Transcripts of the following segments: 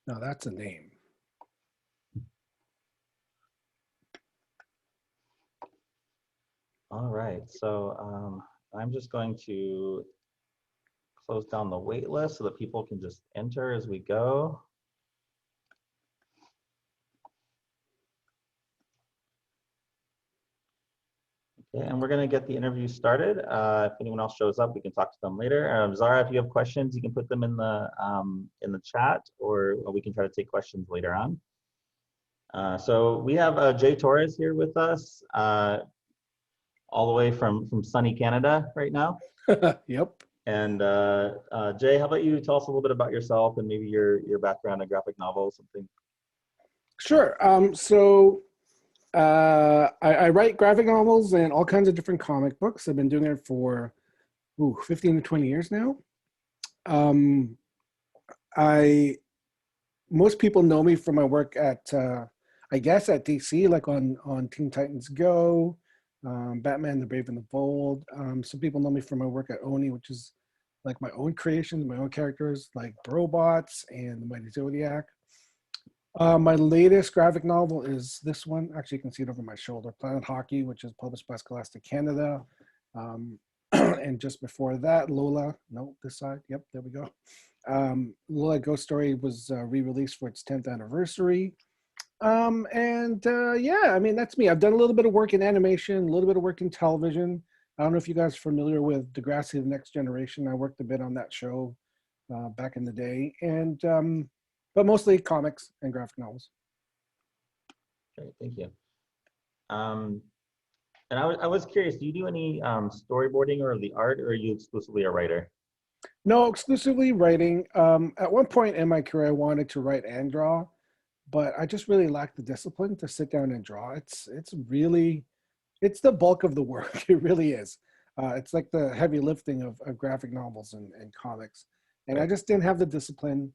Now that's a name. All right, so I'm just going to close down the wait list so that people can just enter as we go. Okay, and we're going to get the interview started. If anyone else shows up, we can talk to them later. Zara, if you have questions, you can put them in the chat, or we can try to take questions later on. So we have J Torres here with us, all the way from sunny Canada right now. Yep. And Jay, how about you tell us a little bit about yourself and maybe your background in graphic novels, something. Sure. I write graphic novels and all kinds of different comic books. I've been doing it for 15 to 20 years now. Most people know me from my work at, I guess, at DC, like on Teen Titans Go, Batman, the Brave and the Bold. Some people know me from my work at Oni, which is like my own creations, my own characters, like Robots and the Mighty Zodiac. My latest graphic novel is this one. Actually, you can see it over my shoulder, Planet Hockey, which is published by Scholastic Canada. And just before that, Lola, no, this side, yep, there we go. Lola Ghost Story was re-released for its 10th anniversary. Yeah, I mean, that's me. I've done a little bit of work in animation, a little bit of work in television. I don't know if you guys are familiar with Degrassi, The Next Generation. I worked a bit on that show back in the day. And but mostly comics and graphic novels. Great, thank you. And I was curious, do you do any storyboarding or the art, or are you exclusively a writer? No, exclusively writing. At one point in my career, I wanted to write and draw, but I just really lacked the discipline to sit down and draw. It's the bulk of the work. It really is. It's like the heavy lifting of graphic novels and comics. And I just didn't have the discipline.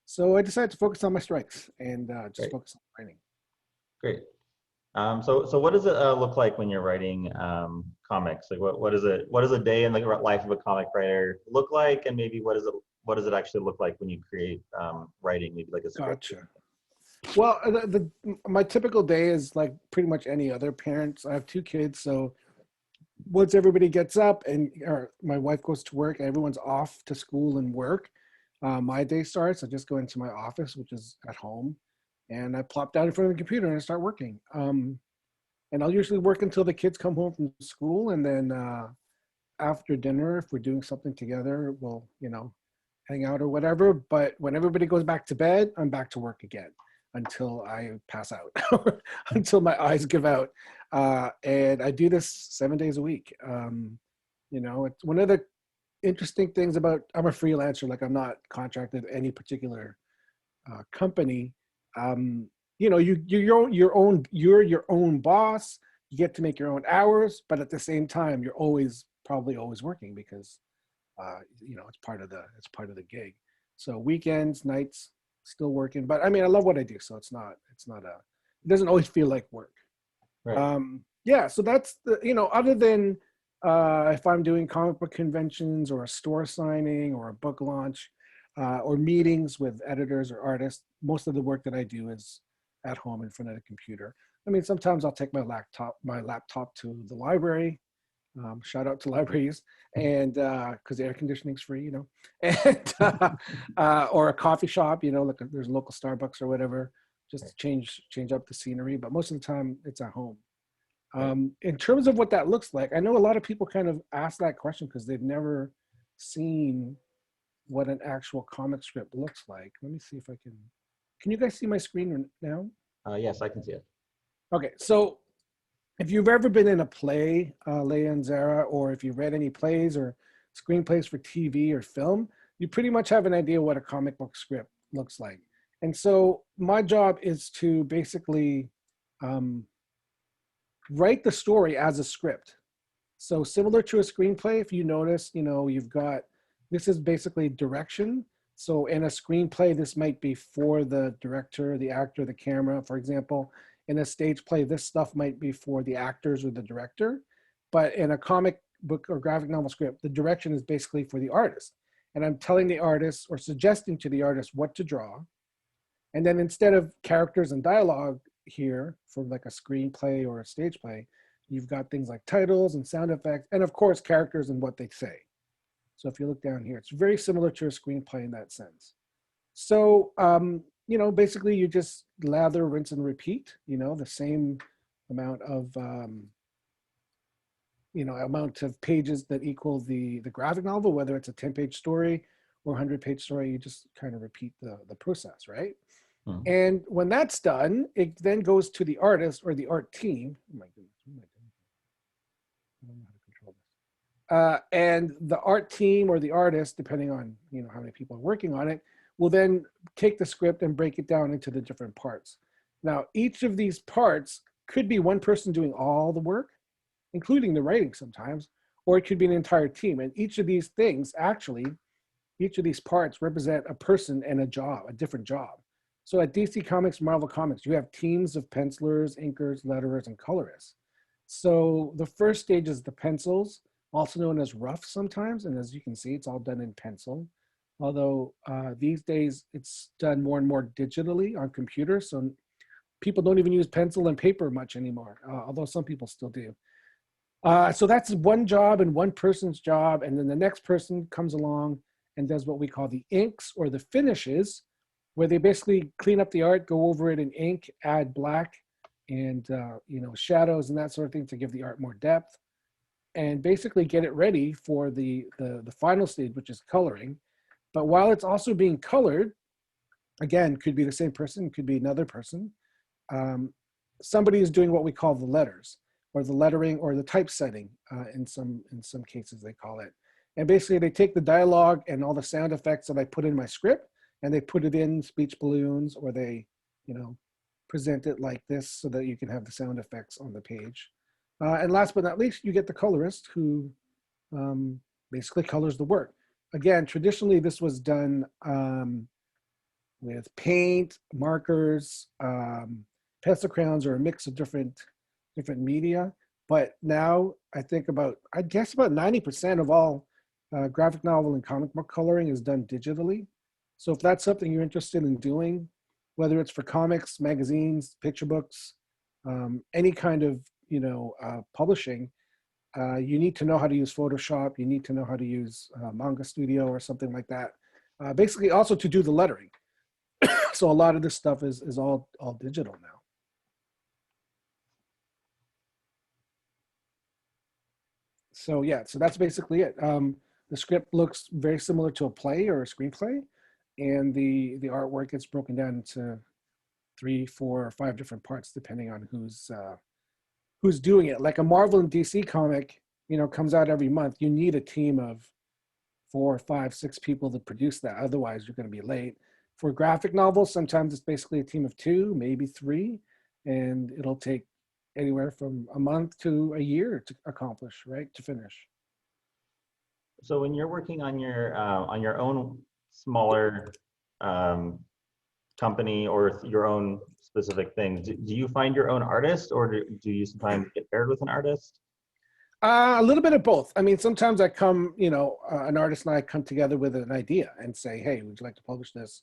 So I decided to focus on my strengths and just focus on writing. Great. So what does it look like when you're writing comics? Like what does a day in the life of a comic writer look like, and maybe what does it actually look like when you create writing, maybe like a script? Gotcha. Well, my typical day is like pretty much any other parents. I have 2 kids, so once everybody gets up or my wife goes to work and everyone's off to school and work, my day starts. I just go into my office, which is at home, and I plop down in front of the computer and I start working. And I'll usually work until the kids come home from school, and then after dinner, if we're doing something together, we'll hang out or whatever. But when everybody goes back to bed, I'm back to work again until I pass out, until my eyes give out. And I do this 7 days a week. It's one of the interesting things about, I'm a freelancer, like I'm not contracted with any particular company. You're your own boss. You get to make your own hours, but at the same time, you're probably always working because it's part of the gig. So weekends, nights, still working. But I mean, I love what I do, so it doesn't always feel like work. Right. Yeah, so that's other than if I'm doing comic book conventions or a store signing or a book launch or meetings with editors or artists, most of the work that I do is at home in front of the computer. I mean, sometimes I'll take my laptop to the library. Shout out to libraries, and because the air conditioning's free, and or a coffee shop, like there's a local Starbucks or whatever, just to change up the scenery. But most of the time, it's at home. In terms of what that looks like, I know a lot of people kind of ask that question because they've never seen what an actual comic script looks like. Let me see if I can. Can you guys see my screen now? Yes, I can see it. Okay, so if you've ever been in a play, Leia and Zara, or if you've read any plays or screenplays for TV or film, you pretty much have an idea what a comic book script looks like. And so my job is to basically write the story as a script. So similar to a screenplay, if you notice, this is basically direction. So in a screenplay, this might be for the director, the actor, the camera, for example. In a stage play, this stuff might be for the actors or the director. But in a comic book or graphic novel script, the direction is basically for the artist. and I'm telling the artist or suggesting to the artist what to draw. And then instead of characters and dialogue here for like a screenplay or a stage play, you've got things like titles and sound effects, and of course, characters and what they say. So if you look down here, it's very similar to a screenplay in that sense. So, basically you just lather, rinse, and repeat, the same amount of, amount of pages that equal the graphic novel, whether it's a 10-page story or 100-page story, you just kind of repeat the process, right? Mhm. And when that's done, it then goes to the artist or the art team. Oh my goodness, what am I doing? I don't know how to control this. And the art team or the artist, depending on how many people are working on it, will then take the script and break it down into the different parts. Now, each of these parts could be one person doing all the work, including the writing sometimes, or it could be an entire team. And each of these things, actually, each of these parts represent a person and a job, a different job. So at DC Comics, Marvel Comics, you have teams of pencilers, inkers, letterers, and colorists. So the first stage is the pencils, also known as rough sometimes. And as you can see, it's all done in pencil. Although these days it's done more and more digitally on computers. So people don't even use pencil and paper much anymore, although some people still do. So that's one job and one person's job. And then the next person comes along and does what we call the inks or the finishes, where they basically clean up the art, go over it in ink, add black and shadows and that sort of thing to give the art more depth, and basically get it ready for the final stage, which is coloring. But while it's also being colored, again, could be the same person, could be another person. Somebody is doing what we call the letters, or the lettering, or the typesetting. In some cases, they call it. And basically, they take the dialogue and all the sound effects that I put in my script, and they put it in speech balloons, or they, present it like this so that you can have the sound effects on the page. And last but not least, you get the colorist who basically colors the work. Again, traditionally, this was done with paint, markers, pencil crayons, or a mix of different media. But now I guess about 90% of all graphic novel and comic book coloring is done digitally. So if that's something you're interested in doing, whether it's for comics, magazines, picture books, any kind of publishing, you need to know how to use Photoshop. You need to know how to use Manga Studio or something like that. Basically, also to do the lettering. So a lot of this stuff is all digital now. So yeah, so that's basically it. The script looks very similar to a play or a screenplay, and the artwork gets broken down into 3, 4, or 5 different parts depending on who's doing it. Like a Marvel and DC comic, comes out every month. You need a team of 4, 5, 6 people to produce that. Otherwise, you're going to be late. For graphic novels, sometimes it's basically a team of 2, maybe 3, and it'll take anywhere from a month to a year to accomplish, right, to finish. So when you're working on your own smaller company or your own specific thing, do you find your own artist, or do you sometimes get paired with an artist? A little bit of both. I mean, sometimes I come, an artist and I come together with an idea and say, hey, would you like to publish this?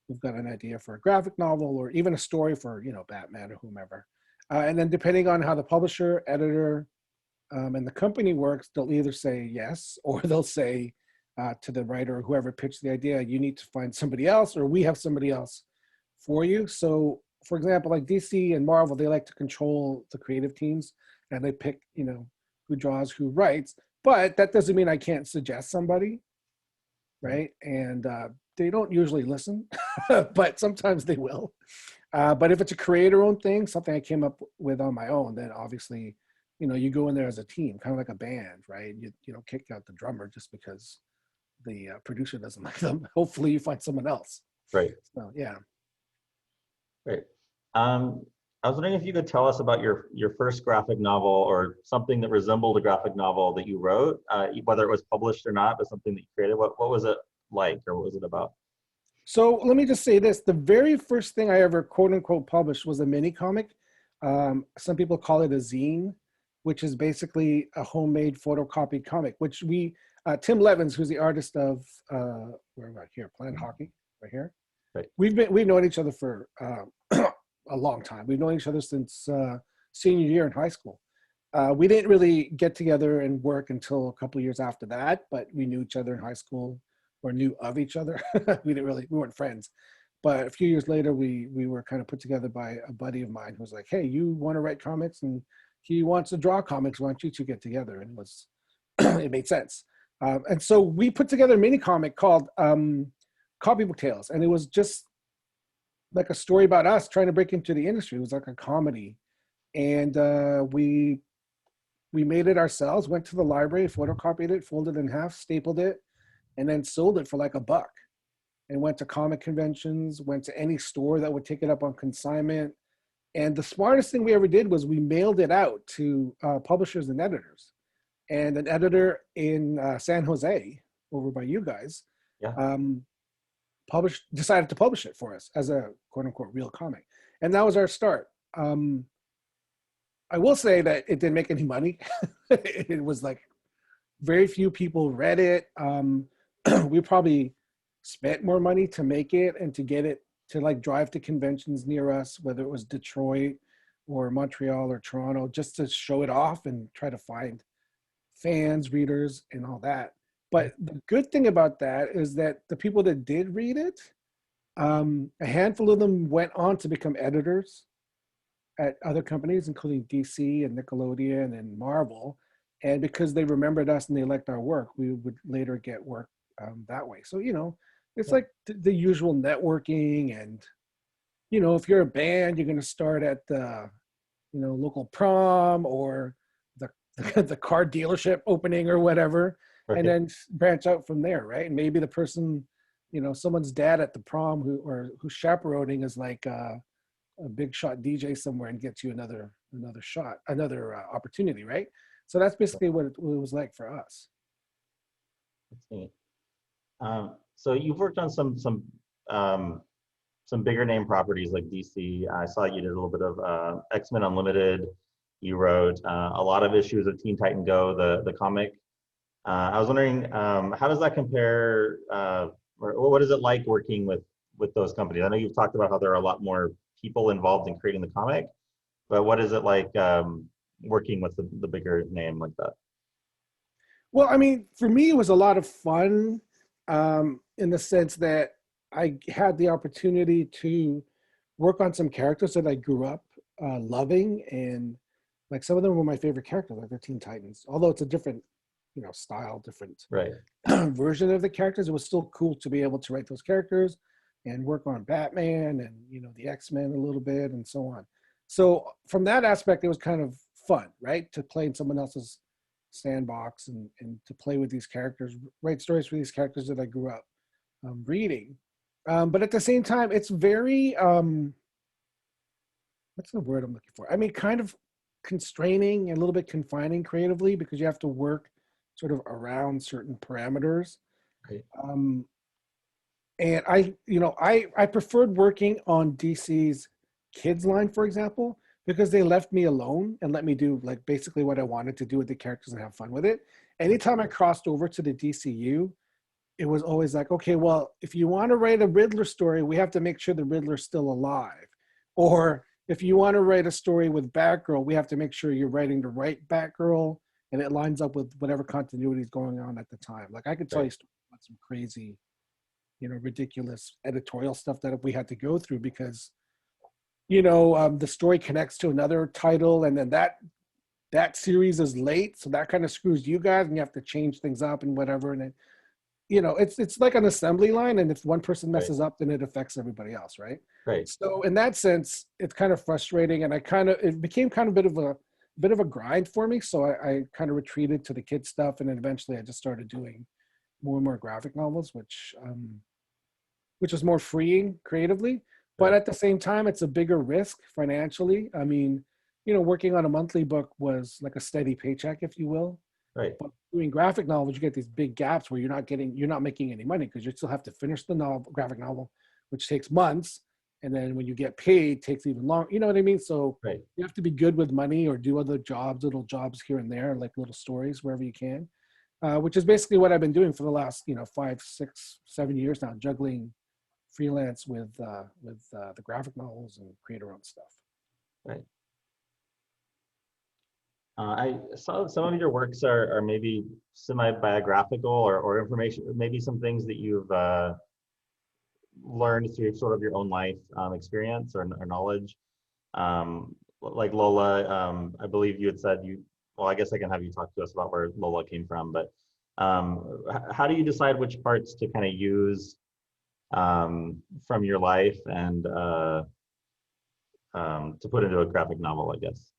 We've got an idea for a graphic novel or even a story for, Batman or whomever. And then depending on how the publisher, editor, and the company works, they'll either say yes, or they'll say to the writer or whoever pitched the idea, you need to find somebody else, or we have somebody else for you. So for example, like DC and Marvel, they like to control the creative teams and they pick, who draws, who writes, but that doesn't mean I can't suggest somebody, right? And they don't usually listen, but sometimes they will. But if it's a creator-owned thing, something I came up with on my own, then obviously, you go in there as a team, kind of like a band, right? You don't kick out the drummer just because the producer doesn't like them. Hopefully you find someone else. Right. So, yeah. Great. I was wondering if you could tell us about your first graphic novel, or something that resembled a graphic novel that you wrote, whether it was published or not, but something that you created. What was it like, or what was it about? So let me just say this. The very first thing I ever quote unquote published was a mini comic. Some people call it a zine, which is basically a homemade photocopied comic, which we Tim Levins, who's the artist of where am I here? Planet Hockey, right here. Right. We've known each other for a long time. We've known each other since senior year in high school. We didn't really get together and work until a couple of years after that, but we knew each other in high school or knew of each other. We weren't friends. But a few years later, we were kind of put together by a buddy of mine who was like, hey, you want to write comics and he wants to draw comics. Why don't you two get together? And it made sense. And so we put together a mini comic called Copybook Tales. And it was just like a story about us trying to break into the industry. It was like a comedy. And we made it ourselves, went to the library, photocopied it, folded it in half, stapled it, and then sold it for like $1. And went to comic conventions, went to any store that would take it up on consignment. And the smartest thing we ever did was we mailed it out to publishers and editors. And an editor in San Jose, over by you guys, Yeah. decided to publish it for us as a quote unquote real comic. And that was our start. I will say that it didn't make any money. It was like very few people read it. We probably spent more money to make it and to get it to like drive to conventions near us, whether it was Detroit or Montreal or Toronto, just to show it off and try to find fans, readers, and all that. But the good thing about that is that the people that did read it, a handful of them went on to become editors at other companies, including DC and Nickelodeon and Marvel. And because they remembered us and they liked our work, we would later get work that way. So, it's like the usual networking. And, if you're a band, you're going to start at the, local prom or the car dealership opening or whatever, Right. and then branch out from there, right? And maybe the person, someone's dad at the prom who's chaperoning is like a big shot DJ somewhere and gets you another opportunity, right? So that's basically what it was like for us. That's neat. So you've worked on some bigger name properties like DC. I saw you did a little bit of X-Men Unlimited. You wrote a lot of issues of Teen Titan Go, the comic. I was wondering, how does that compare, or what is it like working with those companies? I know you've talked about how there are a lot more people involved in creating the comic, but what is it like working with the bigger name like that? Well, I mean, for me, it was a lot of fun in the sense that I had the opportunity to work on some characters that I grew up loving, and like some of them were my favorite characters, like the Teen Titans. Although it's a different, style, different Right. version of the characters, it was still cool to be able to write those characters and work on Batman and the X-Men a little bit and so on. So from that aspect, it was kind of fun, right, to play in someone else's sandbox and to play with these characters, write stories for these characters that I grew up reading. But at the same time, it's very, what's the word I'm looking for? I mean, kind of constraining and a little bit confining creatively because you have to work sort of around certain parameters. Right. And I preferred working on DC's kids line, for example, because they left me alone and let me do like basically what I wanted to do with the characters and have fun with it. Anytime I crossed over to the DCU, it was always like, okay, well, if you want to write a Riddler story, we have to make sure the Riddler's still alive. Or if you want to write a story with Batgirl, we have to make sure you're writing the right Batgirl and it lines up with whatever continuity is going on at the time. Like I could tell you about some crazy, ridiculous editorial stuff that we had to go through because, the story connects to another title and then that series is late. So that kind of screws you guys and you have to change things up and whatever. And then, it's like an assembly line. And if one person messes up, then it affects everybody else. Right. Right. So in that sense, it's kind of frustrating. And it became kind of a bit of a grind for me. So I kind of retreated to the kid stuff. And then eventually I just started doing more and more graphic novels, which was more freeing creatively. But at the same time, it's a bigger risk financially. I mean, working on a monthly book was like a steady paycheck, if you will. Right. But doing graphic novels, you get these big gaps where you're not making any money because you still have to finish the graphic novel, which takes months. And then when you get paid, it takes even longer. You know what I mean? So you have to be good with money or do other jobs, little jobs here and there, like little stories wherever you can. which is basically what I've been doing for the last 5, 6, 7 years now, juggling freelance with the graphic novels and create our own stuff. Right. I saw some of your works are maybe semi-biographical or information, maybe some things that you've learned through sort of your own life experience or knowledge. Like Lola, I believe you had said well, I guess I can have you talk to us about where Lola came from, but how do you decide which parts to kind of use from your life and to put into a graphic novel, I guess?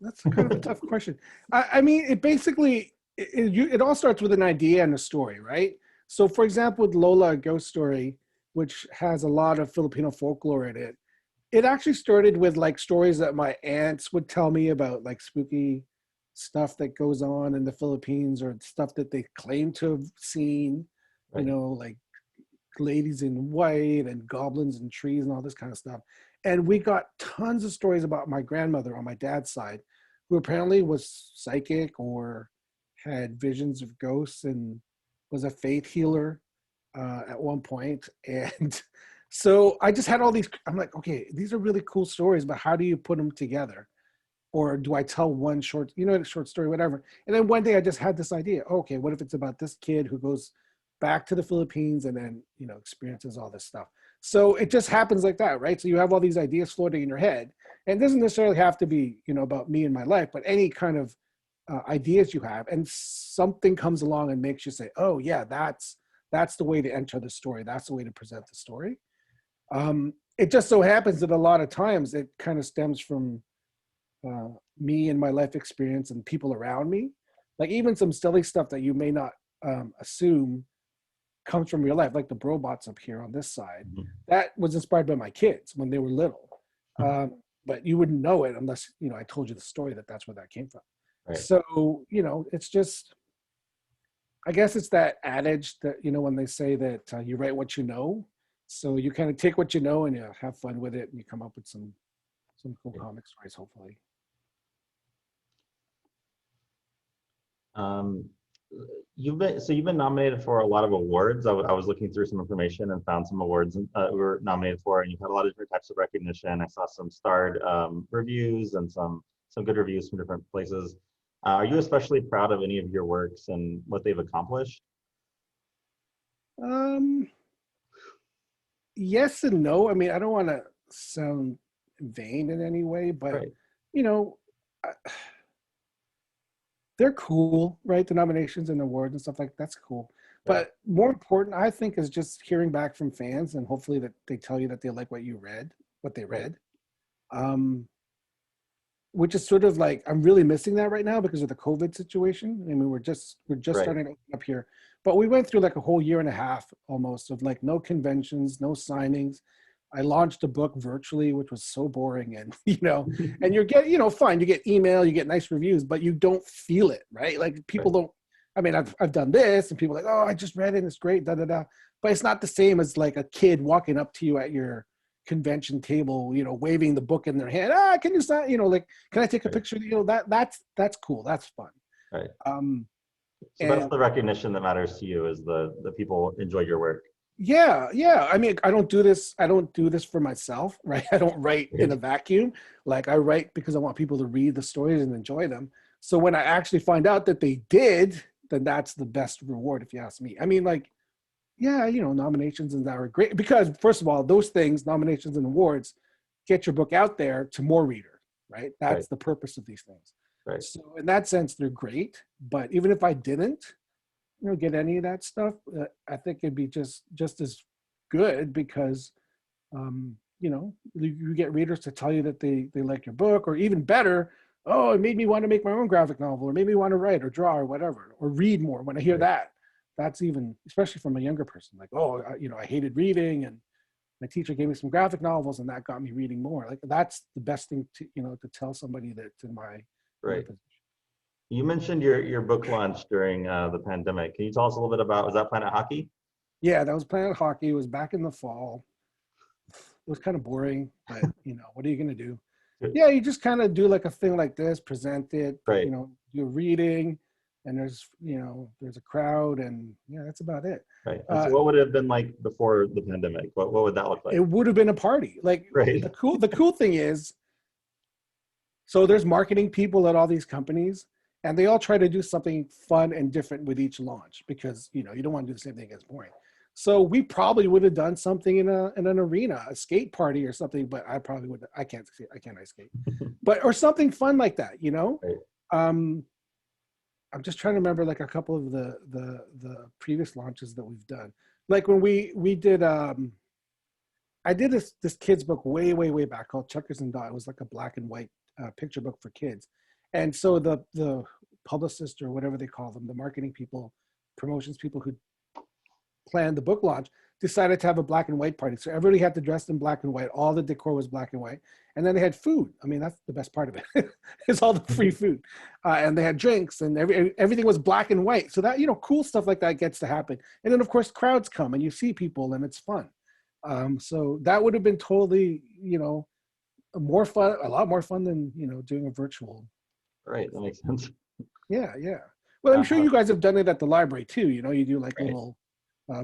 That's kind of a tough question. I mean, it basically, it all starts with an idea and a story, right? So for example, with Lola, a ghost story, which has a lot of Filipino folklore in it, it actually started with like stories that my aunts would tell me about, like spooky stuff that goes on in the Philippines, or stuff that they claim to have seen, Right. like ladies in white and goblins and trees and all this kind of stuff. And we got tons of stories about my grandmother on my dad's side, who apparently was psychic or had visions of ghosts and was a faith healer at one point. And so I just had all these, I'm like, okay, these are really cool stories, but how do you put them together? Or do I tell one short story, whatever. And then one day I just had this idea, okay, what if it's about this kid who goes back to the Philippines and then, experiences all this stuff. So it just happens like that, right? So you have all these ideas floating in your head, and it doesn't necessarily have to be, about me and my life, but any kind of ideas you have, and something comes along and makes you say, oh yeah, that's the way to enter the story. That's the way to present the story. It just so happens that a lot of times it kind of stems from me and my life experience and people around me. Like even some silly stuff that you may not assume comes from real life, like the robots up here on this side. Mhm. That was inspired by my kids when they were little. But you wouldn't know it unless, I told you the story that's where that came from. Right. So, it's just, I guess it's that adage that, when they say that you write what you know. So you kind of take what you know and you have fun with it and you come up with some cool comic stories, hopefully. You've been nominated for a lot of awards. I was looking through some information and found some awards we were nominated for, and you've had a lot of different types of recognition. I saw some starred reviews and some good reviews from different places. Are you especially proud of any of your works and what they've accomplished? Yes and no. I mean, I don't want to sound vain in any way, but Right. They're cool, right? The nominations and awards and stuff that's cool. But more important, I think, is just hearing back from fans and hopefully that they tell you that they like what they read. Which is sort of like, I'm really missing that right now because of the COVID situation. I mean, we're just Right. starting to open up here, but we went through like a whole year and a half almost of like no conventions, no signings. I launched a book virtually, which was so boring. And, and you get, fine, you get email, you get nice reviews, but you don't feel it, right? Like people don't, I mean, I've done this and people are like, oh, I just read it and it's great, da, da, da. But it's not the same as like a kid walking up to you at your convention table, waving the book in their hand. Can you sign, like, can I take a picture? That's cool. That's fun. Right. So that's the recognition that matters to you, is the people enjoy your work. Yeah. I mean, I don't do this for myself, right? I don't write in a vacuum. Like I write because I want people to read the stories and enjoy them. So when I actually find out that they did, then that's the best reward, if you ask me. I mean, like, yeah, nominations and that are great because first of all, those things, nominations and awards, get your book out there to more readers, right? That's the purpose of these things. Right. So in that sense, they're great. But even if I didn't, get any of that stuff, I think it'd be just as good because, you get readers to tell you that they like your book, or even better, oh, it made me want to make my own graphic novel, or made me want to write or draw or whatever, or read more. When I hear that, that's even, especially from a younger person, like, oh, I hated reading and my teacher gave me some graphic novels and that got me reading more. Like that's the best thing to, to tell somebody that's in my position. You mentioned your book launch during the pandemic. Can you tell us a little bit about, was that Planet Hockey? Yeah, that was Planet Hockey. It was back in the fall. It was kind of boring, but what are you going to do? Yeah, you just kind of do like a thing like this, present it, do reading. and there's a crowd, and yeah, that's about it. Right. And so what would it have been like before the pandemic? What would that look like? It would have been a party. Like Right. the cool thing is, so there's marketing people at all these companies, and they all try to do something fun and different with each launch because you don't want to do the same thing, it's boring. So we probably would have done something in an arena, a skate party or something, but I probably would. I can't ice skate, but or something fun like that, Right. I'm just trying to remember like a couple of the previous launches that we've done. Like when we did I did this kids book way back called Checkers and Dot. It was like a black and white picture book for kids. And so the publicist or whatever they call them, the marketing people, promotions people who planned the book launch, decided to have a black and white party. So everybody had to dress in black and white. All the decor was black and white. And then they had food. I mean, that's the best part of it. It's all the free food. And they had drinks and everything was black and white. So that, cool stuff like that gets to happen. And then of course crowds come and you see people and it's fun. So that would have been totally, more fun, a lot more fun than, doing a virtual. Right. That makes sense. Yeah. Well, I'm sure you guys have done it at the library too. You do like right. little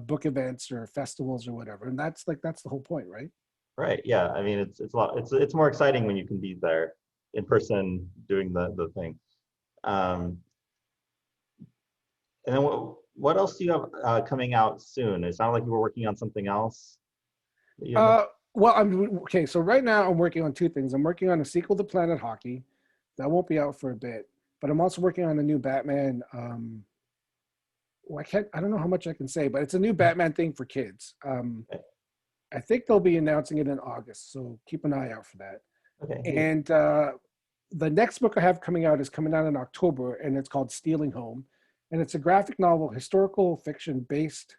book events or festivals or whatever. And that's the whole point, right? Right. Yeah. I mean, it's more exciting when you can be there in person doing the thing. And then what else do you have coming out soon? It sounded like you were working on something else. Well, okay. So right now I'm working on two things. I'm working on a sequel to Planet Hockey. That won't be out for a bit, but I'm also working on a new Batman. I don't know how much I can say, but it's a new Batman thing for kids. Okay. I think they'll be announcing it in August, so keep an eye out for that. Okay. And the next book I have coming out is coming out in October, and it's called Stealing Home. And it's a graphic novel, historical fiction based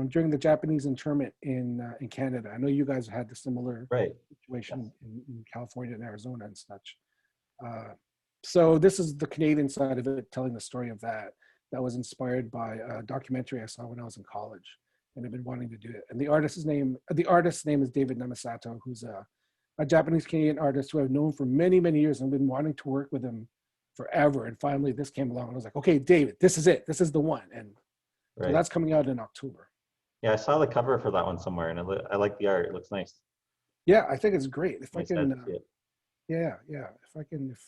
during the Japanese internment in Canada. I know you guys had the similar situation in California and Arizona and such. So this is the Canadian side of it, telling the story of that. That was inspired by a documentary I saw when I was in college, and I've been wanting to do it. And the artist's name is David Namasato, who's a Japanese Canadian artist who I've known for many years and been wanting to work with him forever. And finally, this came along, and I was like, okay, David, this is it. This is the one. And so that's coming out in October. Yeah, I saw the cover for that one somewhere, and I like the art. It looks nice. Yeah, I think it's great. If nice I can, yeah. If I can, if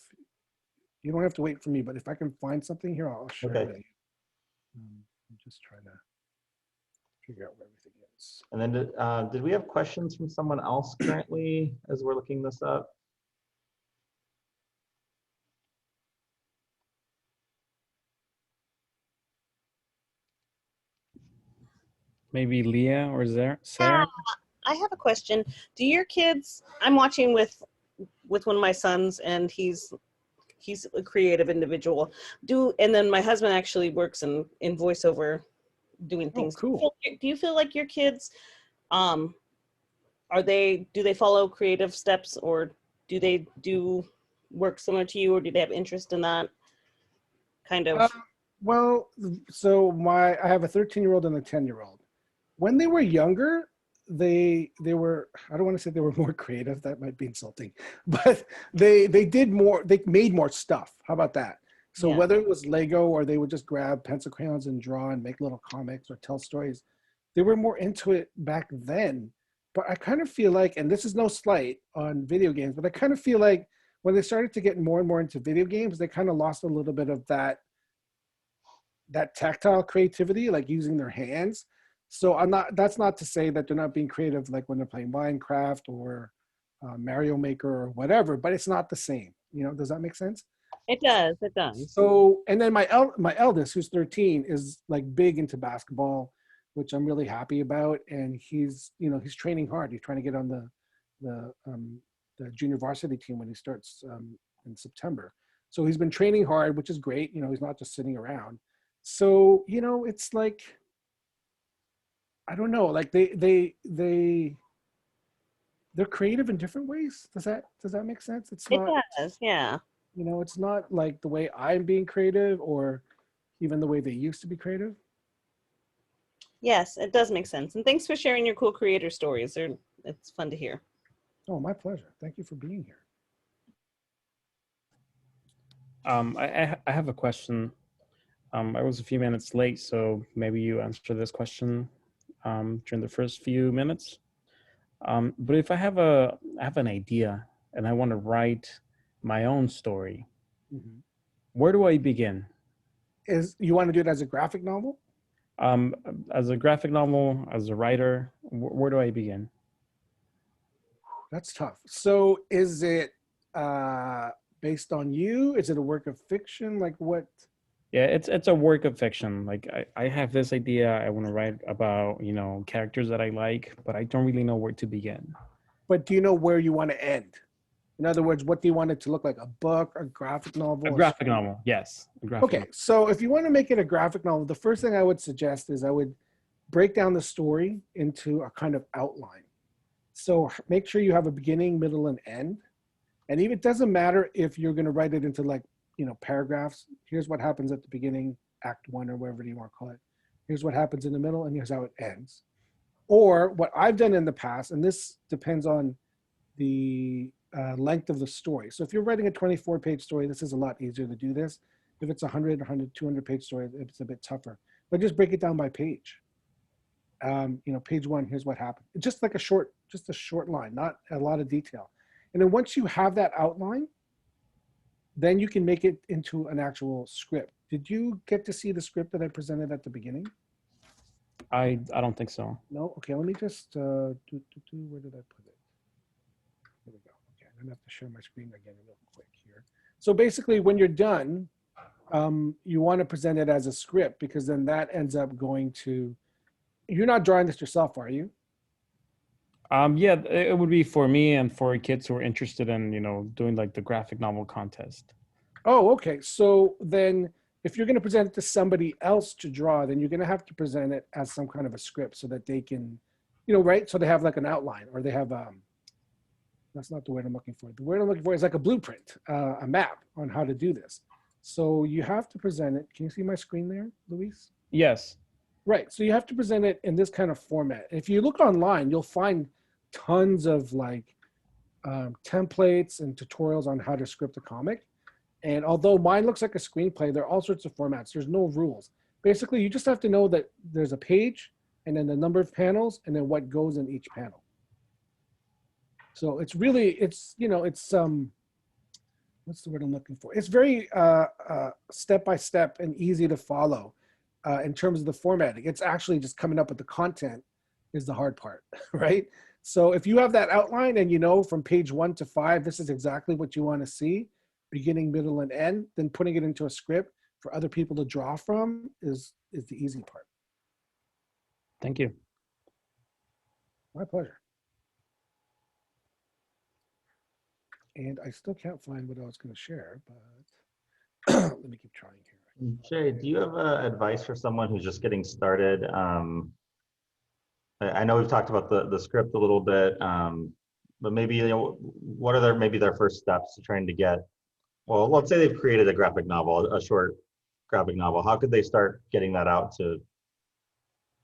you don't have to wait for me, but if I can find something here, I'll share it with you. I'm just trying to figure out where everything is. And then did we have questions from someone else currently as we're looking this up? Maybe Leah or Sarah? I have a question. Do your kids, I'm watching with one of my sons, and he's a creative individual. And then my husband actually works in voiceover doing things. Oh, cool. Do you feel like your kids, do they follow creative steps, or do they do work similar to you, or do they have interest in that kind of? Well, so I have a 13-year-old and a 10-year-old. When they were younger, they were, I don't want to say they were more creative, that might be insulting, but they did more, they made more stuff. How about that? So whether it was Lego or they would just grab pencil crayons and draw and make little comics or tell stories, they were more into it back then. But I kind of feel like, and this is no slight on video games, but I kind of feel like when they started to get more and more into video games, they kind of lost a little bit of that tactile creativity, like using their hands. So that's not to say that they're not being creative, like when they're playing Minecraft or Mario Maker or whatever, but it's not the same. Does that make sense? It does. So, and then my eldest, who's 13, is like big into basketball, which I'm really happy about. And he's training hard. He's trying to get on the junior varsity team when he starts in September. So he's been training hard, which is great. He's not just sitting around. So, it's like, I don't know, like they're creative in different ways. Does that make sense? It does, yeah. It's not like the way I'm being creative or even the way they used to be creative. Yes, it does make sense. And thanks for sharing your cool creator stories. It's fun to hear. Oh, my pleasure. Thank you for being here. I have a question. I was a few minutes late, so maybe you answer this question during the first few minutes. But if I have an idea and I want to write my own story, Mhm. where do I begin? Is you want to do it as a graphic novel? Um, as a graphic novel, as a writer, where do I begin? That's tough. So is it based on you? Is it a work of fiction? Like what? Yeah, it's a work of fiction. Like I have this idea, I want to write about, characters that I like, but I don't really know where to begin. But do you know where you want to end? In other words, what do you want it to look like? A book, a graphic novel? A a graphic story? novel, yes. A graphic Okay, novel. so if you want to make it a graphic novel, the first thing I would suggest is I would break down the story into a kind of outline. So make sure you have a beginning, middle, and end. And even it doesn't matter if you're going to write it into like, paragraphs. Here's what happens at the beginning, act one, or whatever you want to call it. Here's what happens in the middle, and here's how it ends. Or what I've done in the past, and this depends on the length of the story. So if you're writing a 24-page story, this is a lot easier to do this. If it's 100, 200-page story, it's a bit tougher. But just break it down by page. Page one, here's what happened. Just like a short line, not a lot of detail. And then once you have that outline, then you can make it into an actual script. Did you get to see the script that I presented at the beginning? I don't think so. No? Okay, let me just, where did I put it? There we go. Okay, I'm gonna have to share my screen again real quick here. So basically when you're done, you want to present it as a script because then that ends up going to, you're not drawing this yourself, are you? Yeah, it would be for me and for kids who are interested in, doing like the graphic novel contest. Oh, okay. So then if you're going to present it to somebody else to draw, then you're going to have to present it as some kind of a script so that they can, right? So they have like an outline or they have, that's not the word I'm looking for. The word I'm looking for is like a blueprint, a map on how to do this. So you have to present it. Can you see my screen there, Luis? Yes. Right. So you have to present it in this kind of format. If you look online, you'll find tons of like templates and tutorials on how to script a comic. And although mine looks like a screenplay, there are all sorts of formats. There's no rules. Basically, you just have to know that there's a page and then the number of panels and then what goes in each panel. So it's really, it's what's the word I'm looking for? It's very step-by-step and easy to follow in terms of the formatting. It's actually just coming up with the content is the hard part, right? So if you have that outline and from page 1 to 5, this is exactly what you want to see, beginning, middle, and end, then putting it into a script for other people to draw from is the easy part. Thank you. My pleasure. And I still can't find what I was going to share, but let me keep trying here. Jay, do you have advice for someone who's just getting started? I know we've talked about the script a little bit, but maybe what are maybe their first steps to trying to get? Well, let's say they've created a graphic novel, a short graphic novel. How could they start getting that out to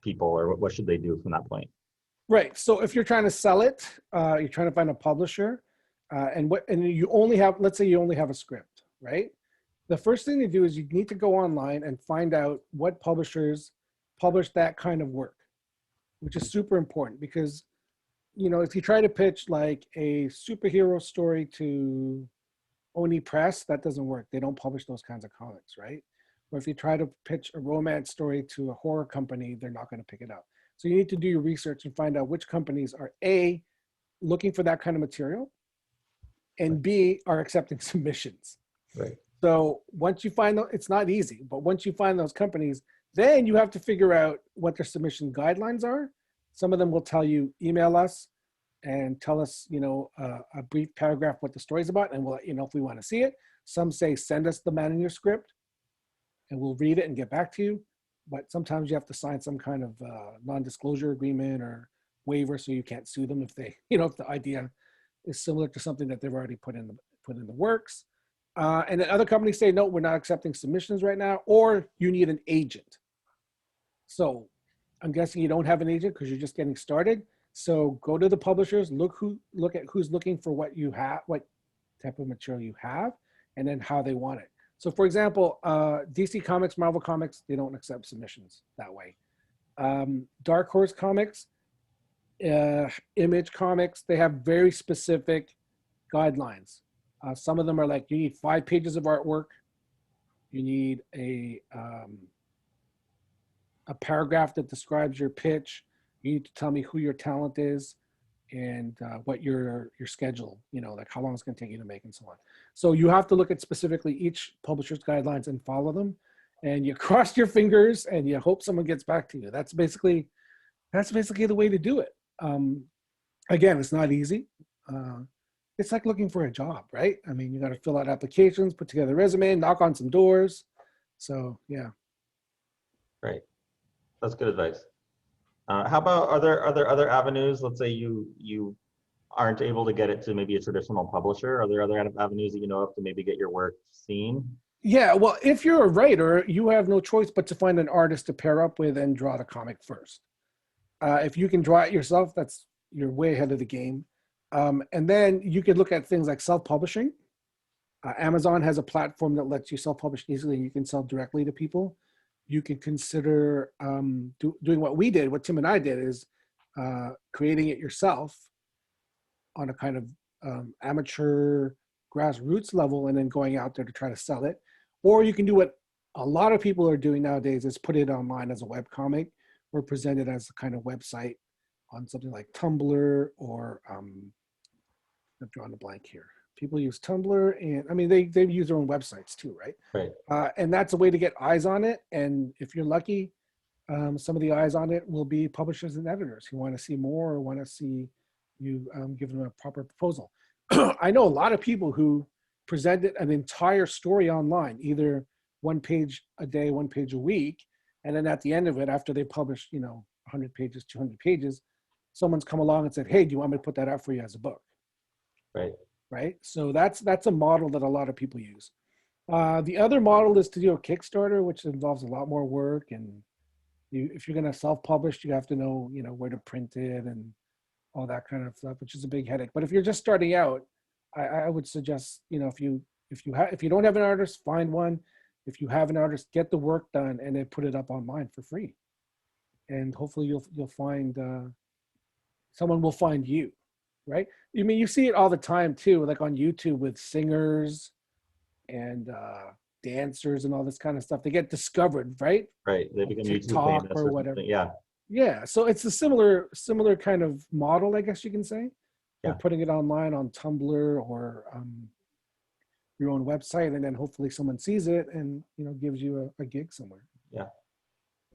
people, or what should they do from that point? Right. So if you're trying to sell it, you're trying to find a publisher, and you only have, let's say you only have a script, right? The first thing to do is you need to go online and find out what publishers publish that kind of work, which is super important because, if you try to pitch like a superhero story to Oni Press, that doesn't work. They don't publish those kinds of comics, right? Or if you try to pitch a romance story to a horror company, they're not going to pick it up. So you need to do your research and find out which companies are A, looking for that kind of material, and B, are accepting submissions. Right. So once you find those, it's not easy, but once you find those companies, then you have to figure out what their submission guidelines are. Some of them will tell you, email us and tell us, a brief paragraph what the story's about, and we'll let you know if we want to see it. Some say, send us the manuscript and we'll read it and get back to you. But sometimes you have to sign some kind of non-disclosure agreement or waiver so you can't sue them if they, if the idea is similar to something that they've already put in the works. And then other companies say, no, we're not accepting submissions right now, or you need an agent. So I'm guessing you don't have an agent because you're just getting started. So go to the publishers, look at who's looking for what you have, what type of material you have, and then how they want it. So for example, DC Comics, Marvel Comics, they don't accept submissions that way. Dark Horse Comics, Image Comics, they have very specific guidelines. Some of them are like, you need 5 pages of artwork. You need a paragraph that describes your pitch. You need to tell me who your talent is and what your schedule, like how long it's going to take you to make and so on. So you have to look at specifically each publisher's guidelines and follow them. And you cross your fingers and you hope someone gets back to you. That's basically the way to do it. Again, it's not easy. It's like looking for a job, right? I mean, you got to fill out applications, put together a resume, knock on some doors. So yeah. Right. That's good advice. How about are there other avenues? Let's say you aren't able to get it to maybe a traditional publisher. Are there other avenues that you know of to maybe get your work seen? Yeah, well, if you're a writer, you have no choice but to find an artist to pair up with and draw the comic first. If you can draw it yourself, you're way ahead of the game. And then you could look at things like self-publishing. Amazon has a platform that lets you self-publish easily. You can sell directly to people. You can consider doing what we did, what Tim and I did, is creating it yourself on a kind of amateur grassroots level and then going out there to try to sell it. Or you can do what a lot of people are doing nowadays, is put it online as a webcomic or present it as a kind of website on something like Tumblr or I'm drawing a blank here. People use Tumblr, and I mean, they use their own websites too, right? Right. And that's a way to get eyes on it. And if you're lucky, some of the eyes on it will be publishers and editors who want to see more or want to see you give them a proper proposal. I know a lot of people who presented an entire story online, either 1 page a day, 1 page a week, and then at the end of it, after they publish, 100 pages, 200 pages, someone's come along and said, "Hey, do you want me to put that out for you as a book?" Right. Right. So that's a model that a lot of people use. The other model is to do a Kickstarter, which involves a lot more work, and if you're going to self-publish, you have to know, where to print it and all that kind of stuff, which is a big headache. But if you're just starting out, I would suggest, if you don't have an artist, find one. If you have an artist, get the work done and then put it up online for free. And hopefully you'll find someone will find you, right? I mean, you see it all the time too, like on YouTube with singers and dancers and all this kind of stuff. They get discovered, right? Right. They become YouTube TikTok famous or whatever. something. Yeah. Yeah. So it's a similar kind of model, I guess you can say. Yeah. By putting it online on Tumblr or your own website, and then hopefully someone sees it and gives you a gig somewhere. Yeah.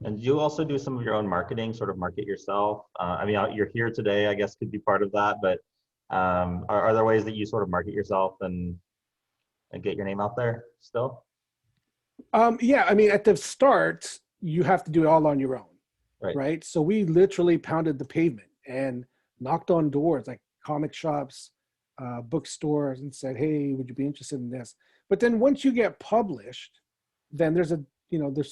And you also do some of your own marketing, sort of market yourself. I mean, you're here today, I guess, could be part of that. But are there ways that you sort of market yourself and get your name out there still? Yeah, I mean, at the start, you have to do it all on your own, right? So we literally pounded the pavement and knocked on doors like comic shops, bookstores, and said, "Hey, would you be interested in this?" But then once you get published, then there's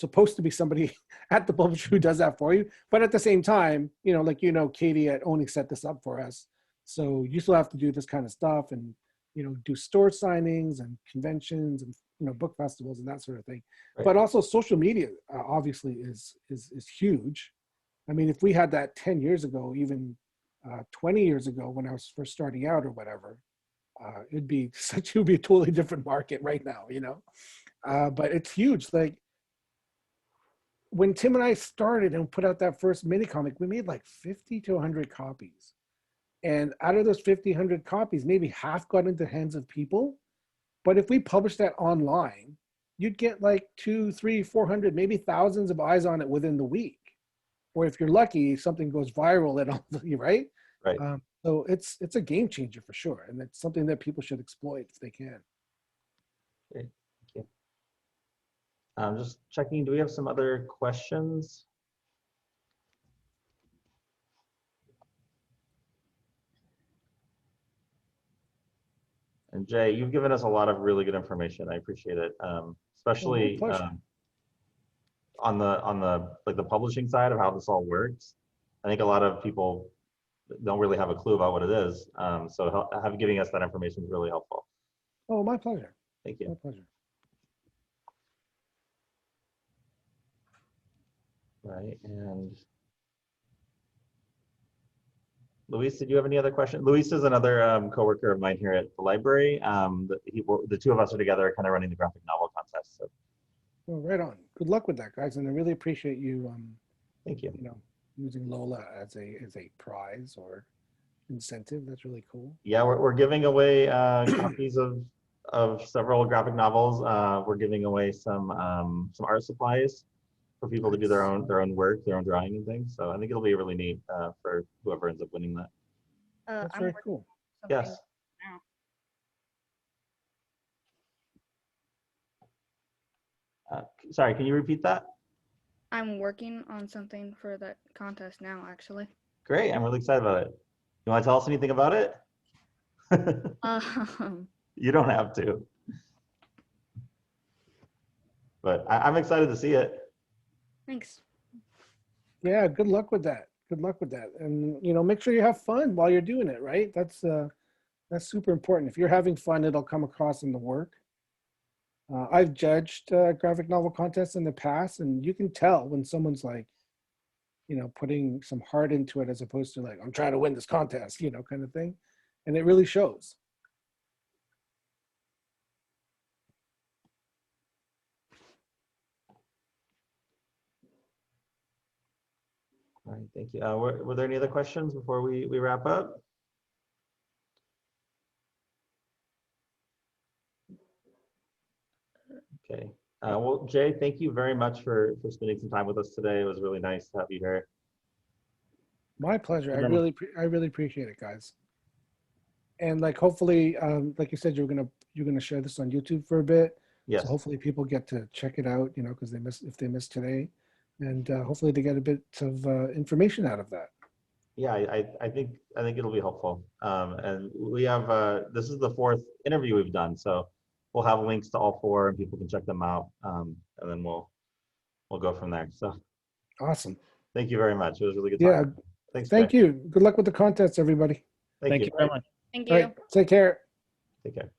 supposed to be somebody at the publisher who does that for you. But at the same time, Katie at Oni set this up for us. So you still have to do this kind of stuff and, do store signings and conventions and, book festivals and that sort of thing. Right. But also social media obviously is huge. I mean, if we had that 10 years ago, even 20 years ago when I was first starting out or whatever, it would be a totally different market right now, but it's huge. Like, when Tim and I started and put out that first mini comic, we made like 50 to 100 copies. And out of those 50, 100 copies, maybe half got into the hands of people. But if we published that online, you'd get like 200, 300, 400, maybe thousands of eyes on it within the week. Or if you're lucky, something goes viral and all, right? Right. So it's a game changer for sure. And it's something that people should exploit if they can. Great. I'm just checking, do we have some other questions? And Jay, you've given us a lot of really good information. I appreciate it, especially on the like the publishing side of how this all works. I think a lot of people don't really have a clue about what it is. So giving us that information is really helpful. Oh, my pleasure. Thank you. My pleasure. Right, and Luis, did you have any other questions? Luis is another coworker of mine here at the library. The two of us are together kind of running the graphic novel contest. So Well, right on. Good luck with that, guys. And I really appreciate you, thank you. you know, using Lola as a prize or incentive. That's really cool. Yeah, we're giving away copies of several graphic novels. We're giving away some art supplies for people to do their own work, their own drawing and things. So I think it'll be really neat for whoever ends up winning that. That's I'm very working cool. on something Yes. now. Sorry, can you repeat that? I'm working on something for that contest now, actually. Great, I'm really excited about it. You want to tell us anything about it? You don't have to. But I'm excited to see it. Thanks. Yeah, good luck with that. Good luck with that. And make sure you have fun while you're doing it, right? That's super important. If you're having fun, it'll come across in the work. I've judged graphic novel contests in the past, and you can tell when someone's like, putting some heart into it as opposed to like, I'm trying to win this contest, kind of thing. And it really shows. All right, thank you. Were there any other questions before we wrap up? Okay. Well, Jay, thank you very much for spending some time with us today. It was really nice to have you here. My pleasure. Thank you very I really appreciate it, guys. And like, hopefully, like you said, you're gonna share this on YouTube for a bit. Yes. So hopefully people get to check it out, because if they missed today, and hopefully they get a bit of information out of that. Yeah, I think it'll be helpful. And we have this is the 4th interview we've done, so we'll have links to all 4, and people can check them out. And then we'll go from there. So Awesome. thank you very much. It was really good Yeah. talking. Thanks. Thank Jay. you. Good luck with the contest, everybody. Thank you. very much. Thank All you. right. Take care. Take care.